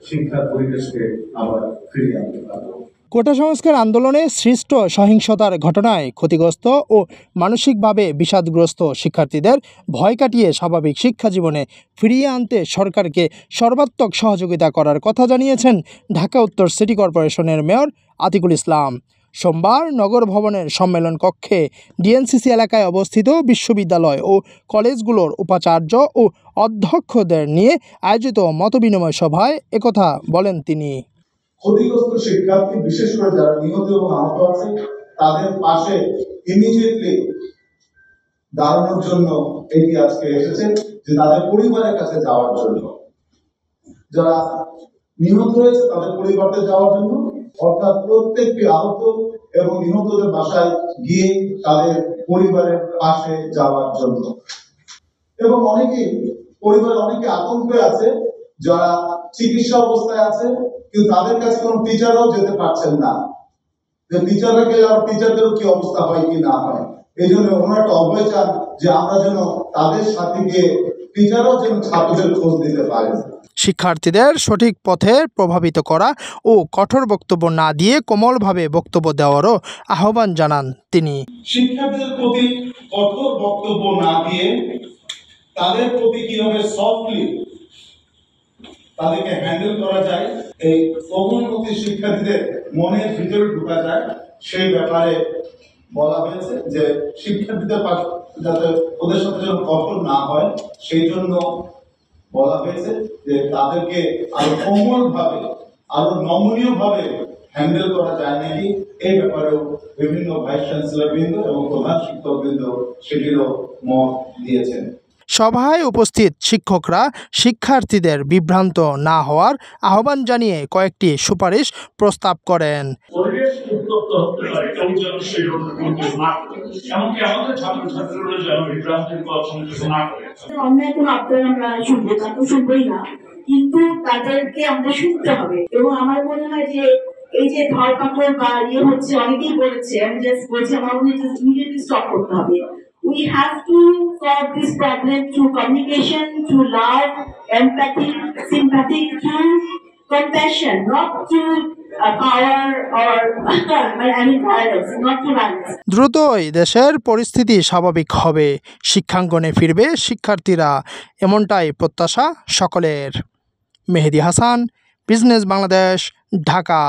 শিক্ষার পরিবেশকে আবার ফিরিয়ে আনতে পারব। কোটা সংস্কার আন্দোলনে সৃষ্ট সহিংসতার ঘটনায় ক্ষতিগ্রস্ত ও মানসিকভাবে বিষাদগ্রস্ত শিক্ষার্থীদের ভয় কাটিয়ে স্বাভাবিক শিক্ষা জীবনে ফিরিয়ে আনতে সরকারকে সর্বাত্মক সহযোগিতা করার কথা জানিয়েছেন ঢাকা উত্তর সিটি কর্পোরেশনের মেয়র আতিকুল ইসলাম। সোমবার নগর ভবনের সম্মেলন কক্ষে ডিএনসিসি এলাকায় অবস্থিত বিশ্ববিদ্যালয় ও কলেজগুলোর উপাচার্য ও অধ্যক্ষদের নিয়ে আয়োজিত মতবিনিময় সভায় একথা বলেন তিনি। ক্ষতিগ্রস্ত শিক্ষার্থী, বিশেষ করে যারা নিহত এবং আহত আছে, তাদের পাশে ইমিডিয়েটলি দাঁড়ানোর জন্য এটি আজকে এসেছে, যে তাদের পরিবারের কাছে যাওয়ার জন্য, যারা নিহত হয়েছে তাদের পরিবারকে যাওয়ার জন্য, অর্থাৎ প্রত্যেকটি আহত এবং নিহতদের বাসায় গিয়ে তাদের পরিবারের পাশে যাওয়ার জন্য। এবং পরিবারের অনেকে আতঙ্কে আছে, যারা চিকিৎসা অবস্থায় আছে, কিন্তু তাদের কাছে কোনো টিচারও যেতে পারছেন না, যে টিচাররা গেলে আর টিচারদেরও কি অবস্থা হয় কি না হয়। এই জন্য ওনারা একটা অভয় চান যে আমরা যেন তাদের সাথে গিয়ে টিচারও যেন ছাত্রদের খোঁজ দিতে পারে। শিক্ষার্থীদের সঠিক পথে প্রভাবিত করা ও কঠোর বক্তব্য না দিয়ে কোমলভাবে বক্তব্য দেওয়ারও আহ্বান জানান তিনি। শিক্ষার্থীদের প্রতি কঠোর বক্তব্য না দিয়ে তাদের প্রতি কিভাবে সফটলি তাদেরকে হ্যান্ডেল করা যায়, এই কোমলমতি শিক্ষার্থীদের মনের ভিতরে ঢোকা যায়, সেই ব্যাপারে বলা হয়েছে যে শিক্ষার্থীদের পাশে যাতে ওদের সাথে যেন কঠোর না হয়, সেই জন্য বলা হয়েছে যে তাদেরকে আরো কোমলভাবে, আরো নমনীয়ভাবে হ্যান্ডেল করা যায় নাকি, এই ব্যাপারেও বিভিন্ন ভাইস চ্যান্সেলর বৃন্দ এবং প্রধান শিক্ষক বৃন্দ সেটিরও মত দিয়েছেন। সভায় উপস্থিত শিক্ষকরা শিক্ষার্থীদের বিভ্রান্ত না হওয়ার আহ্বান জানিয়ে কয়েকটি সুপারিশ প্রস্তাব করেন। পরিবেশ উত্তপ্ত হতে পারে, কেউ যেন সেরকম না করে, এমনকি আমাদের ছাত্রছাত্রীরা যেন বিভ্রান্তির সম্মুখীন না করে। অন্যায় কোনো আবদার আমরা শুনবো, তা তো শুনবোই না, কিন্তু তাদেরকে আমাদের শুনতে হবে। এবং আমার মনে হয় যে এই যে ধরপাকড় বা হচ্ছে, অনেকেই বলেছে, আমি জাস্ট বলছি আমার মনে হয় ইমিডিয়েটলি স্টপ করতে হবে। We have to solve this problem through communication, through love, empathy, sympathy, through compassion, not through power or violence, not through violence. দ্রুতই দেশের পরিস্থিতি স্বাভাবিক হবে, শিক্ষাঙ্গনে ফিরবে শিক্ষার্থীরা, এমনটাই প্রত্যাশা সকলের। মেহেদী হাসান, বিজনেস বাংলাদেশ, ঢাকা।